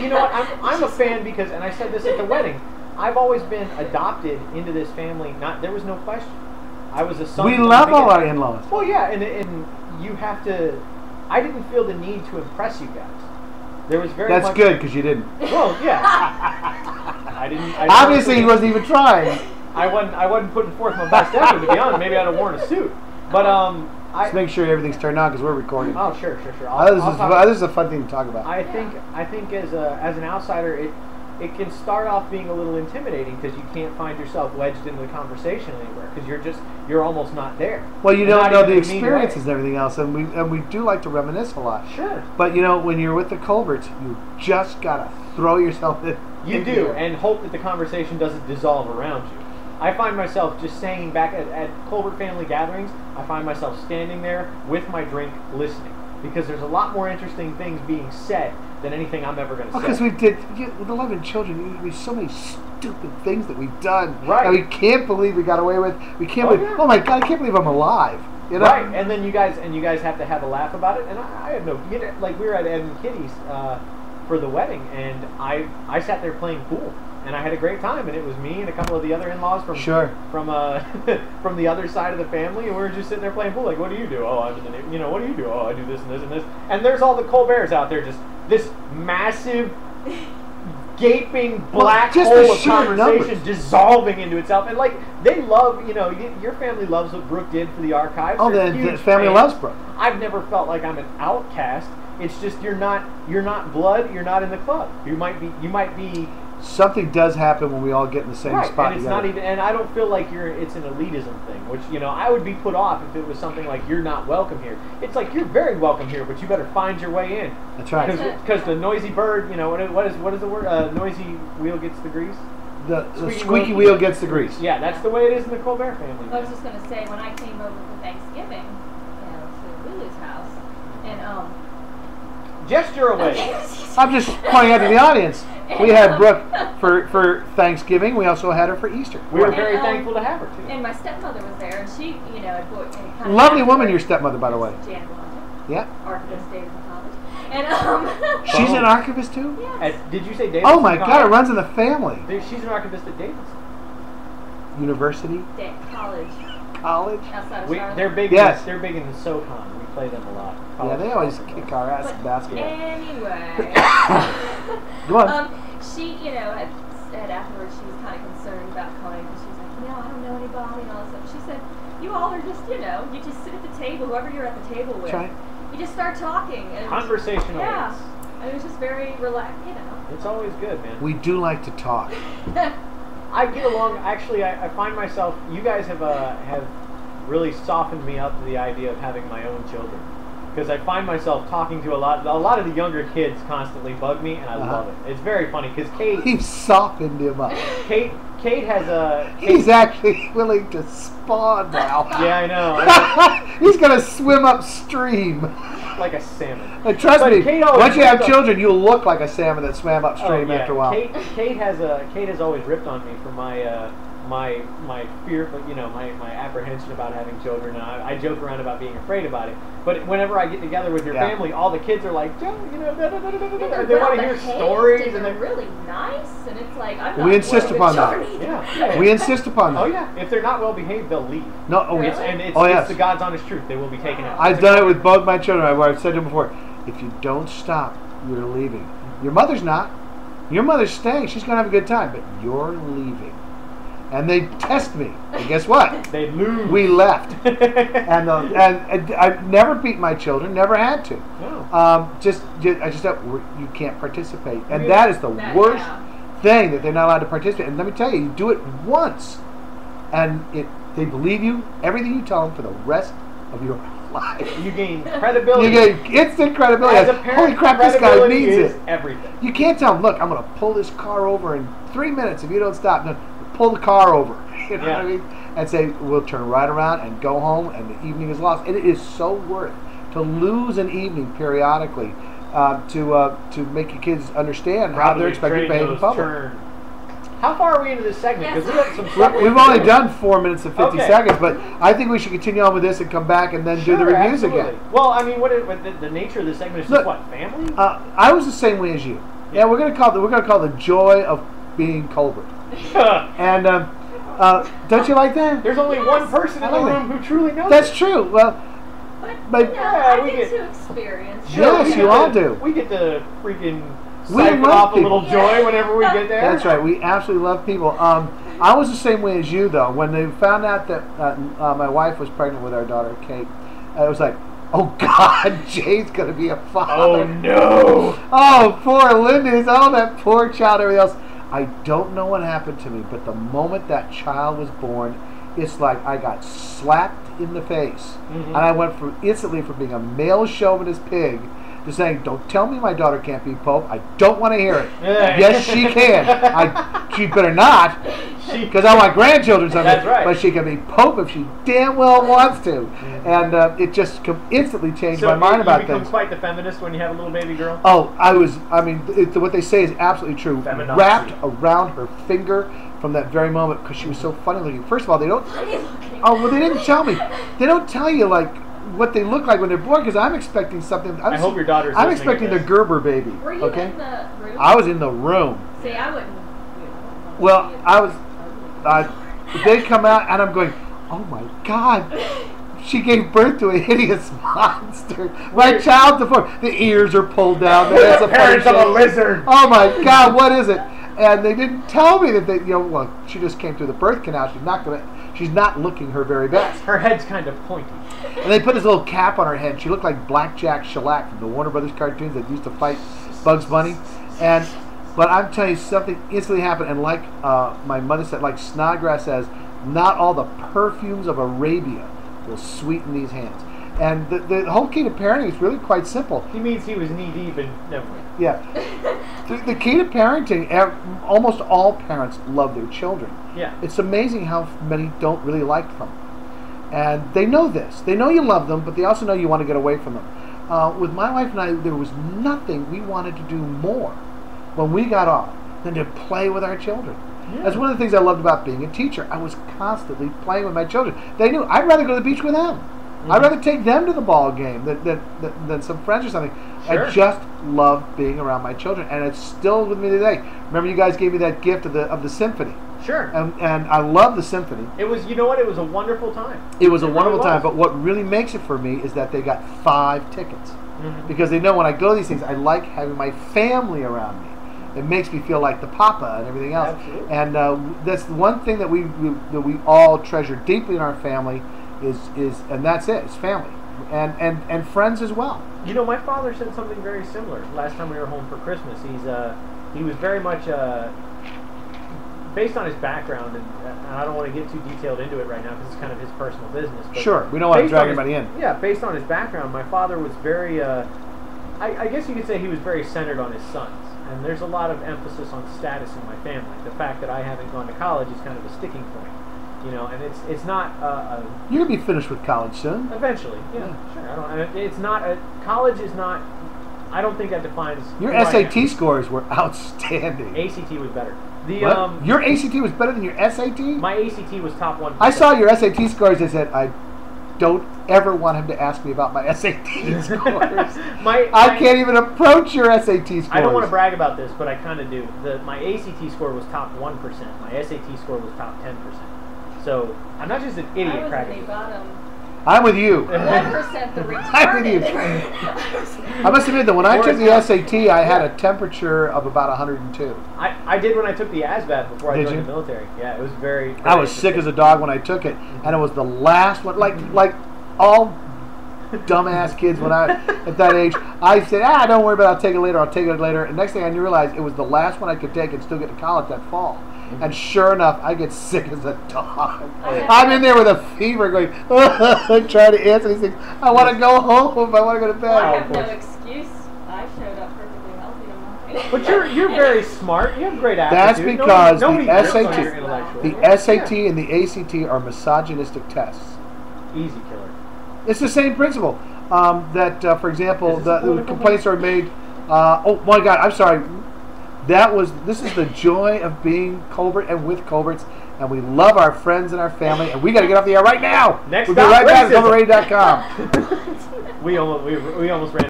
you know what? I'm a fan because, and I said this at the wedding. I've always been adopted into this family. There was no question. I was a son. We love all our in-laws. Well, yeah, and you have to. I didn't feel the need to impress you guys. There was very. That's much, good because you didn't. Well, yeah. I didn't. Obviously, he wasn't even trying. I wasn't putting forth my best effort, to be honest. Maybe I'd have worn a suit, but Just make sure everything's turned on because we're recording. Oh, sure. This is a fun thing to talk about. I think as an outsider, it can start off being a little intimidating because you can't find yourself wedged into the conversation anywhere because you're almost not there. Well, you don't know the experiences and everything else, and we do like to reminisce a lot. Sure. But when you're with the Colberts, you just gotta throw yourself in. You do, and hope that the conversation doesn't dissolve around you. I find myself just saying back at Colbert family gatherings, I find myself standing there with my drink listening because there's a lot more interesting things being said than anything I'm ever going to say. Because with 11 children, there's so many stupid things that we've done. Right. And we can't believe we got away with. We can't believe. Yeah. Oh my God! I can't believe I'm alive. You know? Right. And then you guys have to have a laugh about it. And I had no. Like we were at Ed and Kitty's for the wedding, and I sat there playing pool. And I had a great time, and it was me and a couple of the other in-laws from from the other side of the family, and we were just sitting there playing pool. Like, what do you do? Oh, I'm in the what do you do? Oh, I do this and this and this. And there's all the Colberts out there, just this massive, gaping black hole of conversation dissolving into itself. And like they love, your family loves what Brooke did for the archives. Oh, the family loves Brooke. I've never felt like I'm an outcast. It's just you're not blood. You're not in the club. You might be. Something does happen when we all get in the same spot and it's together. not even, and I don't feel like it's an elitism thing, which I would be put off if it was something like you're not welcome here. It's like you're very welcome here, but you better find your way in. That's right. Because the noisy bird, what is the word? Noisy wheel gets the grease. The squeaky wheel gets the grease. Yeah, that's the way it is in the Colbert family. I was just going to say, when I came over for Thanksgiving, to Lulu's house, and gesture away. I'm just pointing out to the audience. We had Brooke for Thanksgiving. We also had her for Easter. We were very thankful to have her too. And my stepmother was there, and she, lovely woman, your stepmother, by the way. Jan Blondin. Yeah. Archivist Davidson College. And she's an archivist too. Yes. Did you say Davidson? Oh my God! It runs in the family. She's an archivist at Davidson University. College. Outside of Charlotte. They're big. Yes. They're big in the SoCon. We play them a lot. Yeah, they always kick our ass in basketball. Anyway. Go on. She, had said afterwards she was kind of concerned about coming because she was like, I don't know anybody and all this stuff. She said, you all are just, you just sit at the table, whoever you're at the table with. You just start talking. And conversational. Yeah. And it was just very relaxed, It's always good, man. We do like to talk. I get along. Actually, I find myself. You guys have really softened me up to the idea of having my own children, because I find myself talking to a lot of the younger kids constantly bug me, and I love it. It's very funny because Kate. He softened him up. Kate has a. He's actually willing to spawn now. Yeah, I know. He's gonna swim upstream. Like a salmon. And trust me, once you have children, you'll look like a salmon that swam upstream after a while. Kate has always ripped on me for my fear, my apprehension about having children. And I joke around about being afraid about it. But whenever I get together with your family, all the kids are like, Joe, they want to hear stories, and they're really nice. And it's like we insist upon that. Yeah. We insist upon that. Oh yeah, if they're not well behaved, they'll leave. No, really? It's the God's honest truth. They will be taken out. I've done it with both my children. I've said to them before, if you don't stop, you're leaving. Your mother's not. Your mother's staying. She's going to have a good time, but you're leaving. And they test me. And guess what? They lose. We left. and I've never beat my children. Never had to. No. I just you can't participate, and that is the worst thing, that they're not allowed to participate. And let me tell you, you do it once, and they believe you. Everything you tell them for the rest of your life. You gain credibility. You gain instant credibility. As a parent, holy crap, this guy needs it. Everything. You can't tell them, look, I'm going to pull this car over in 3 minutes if you don't stop. No, pull the car over. You know what I mean? And say, we'll turn right around and go home, and the evening is lost. And it is so worth to lose an evening periodically to make your kids understand how they're expected to behave in public. How far are we into this segment? Because we have some stuff. We've only done 4 minutes and 50 seconds, but I think we should continue on with this and come back and then do the reviews again. Well, I mean, the nature of this segment is just what, family? I was the same way as you. Yeah, we're gonna call the Joy of Being Colbert. And don't you like that? There's only one person in the room who truly knows. That's true. Well, but I get to experience. Yes, you all do. We get to freaking siphon off a little joy whenever we get there. That's right. We absolutely love people. I was the same way as you, though. When they found out that my wife was pregnant with our daughter, Kate, it was like, oh, God, Jay's going to be a father. Oh, no. Oh, poor Lindy's. Oh, that poor child, everything else. I don't know what happened to me, but the moment that child was born, it's like I got slapped in the face. And I went instantly from being a male chauvinist pig to saying, don't tell me my daughter can't be Pope. I don't want to hear it. Yes, she can. She better not, because I want grandchildren someday. That's right. But she can be Pope if she damn well wants to. And it just instantly changed my mind about things. So you become quite the feminist when you have a little baby girl? Oh, what they say is absolutely true. Feminazi. Wrapped around her finger from that very moment, because she was so funny looking. First of all, they didn't tell me. They don't tell you, like, what they look like when they're born, because I'm expecting something. I hope your daughter's I'm expecting the Gerber baby. Were you in the room? I was in the room. See, I wouldn't. Well, I was. They come out, and I'm going, oh my God. She gave birth to a hideous monster. My child's deformed. The ears are pulled down. The parents of a lizard. Oh my God, what is it? And they didn't tell me that she just came through the birth canal. She's not looking her very best. Her head's kind of pointy. And they put this little cap on her head. She looked like Blackjack Shellac from the Warner Brothers cartoons that used to fight Bugs Bunny. But I'm telling you, something instantly happened. And like my mother said, like Snodgrass says, not all the perfumes of Arabia will sweeten these hands. And the whole key to parenting is really quite simple. He means he was knee-deep in... Never mind. Yeah. The key to parenting, almost all parents love their children. Yeah. It's amazing how many don't really like them. And they know this. They know you love them, but they also know you want to get away from them. With my wife and I, there was nothing we wanted to do more when we got off than to play with our children. Yeah. That's one of the things I loved about being a teacher. I was constantly playing with my children. They knew I'd rather go to the beach with them. I'd rather take them to the ball game than some friends or something. Sure. I just love being around my children, and it's still with me today. Remember, you guys gave me that gift of the symphony. Sure. And I love the symphony. It was, you know what? It was a wonderful time. It was a wonderful time. But what really makes it for me is that they got 5 tickets, because they know when I go to these things, I like having my family around me. It makes me feel like the papa and everything else. Absolutely. And that's one thing that we all treasure deeply in our family. And that's it. It's family and friends as well. You know, my father said something very similar last time we were home for Christmas. He was very much based on his background, and I don't want to get too detailed into it right now because it's kind of his personal business. But sure, we don't want to drag anybody in. Yeah, based on his background, my father was very. I guess you could say he was very centered on his sons. And there's a lot of emphasis on status in my family. The fact that I haven't gone to college is kind of a sticking point. You know, and it's not you'll be finished with college soon. Eventually, yeah. Sure. It's not college is not. I don't think that defines. Your SAT scores were outstanding. ACT was better. Your ACT was better than your SAT? My ACT was top 1%. I saw your SAT scores. I said, I don't ever want him to ask me about my SAT scores. I can't even approach your SAT scores. I don't want to brag about this, but I kind of do. My ACT score was top 1%. My SAT score was top 10%. So I'm not just an idiot cracking. I'm with you. 1% the retarded. I'm with you. I must admit that when I took the SAT, I had a temperature of about 102. I did when I took the ASVAB before I joined the military. Yeah, it was very I was sick as a dog when I took it, and it was the last one. Like all dumbass kids when I at that age, I said, don't worry about it, I'll take it later. And next thing I realized, it was the last one I could take and still get to college that fall. And sure enough, I get sick as a dog. I'm in there with a fever going, trying to answer these things. I want to go home. I want to go to bed. Well, I have no excuse. I showed up perfectly healthy on my But you're very smart. You have great attitude. That's because the SAT and the ACT are misogynistic tests. Easy killer. It's the same principle. For example, the complaints are made. Oh my God! I'm sorry. This is the Joy of Being Colbert and with Colberts, and we love our friends and our family, and we got to get off the air right now. Next we'll be right back at colbertradio.com. We almost ran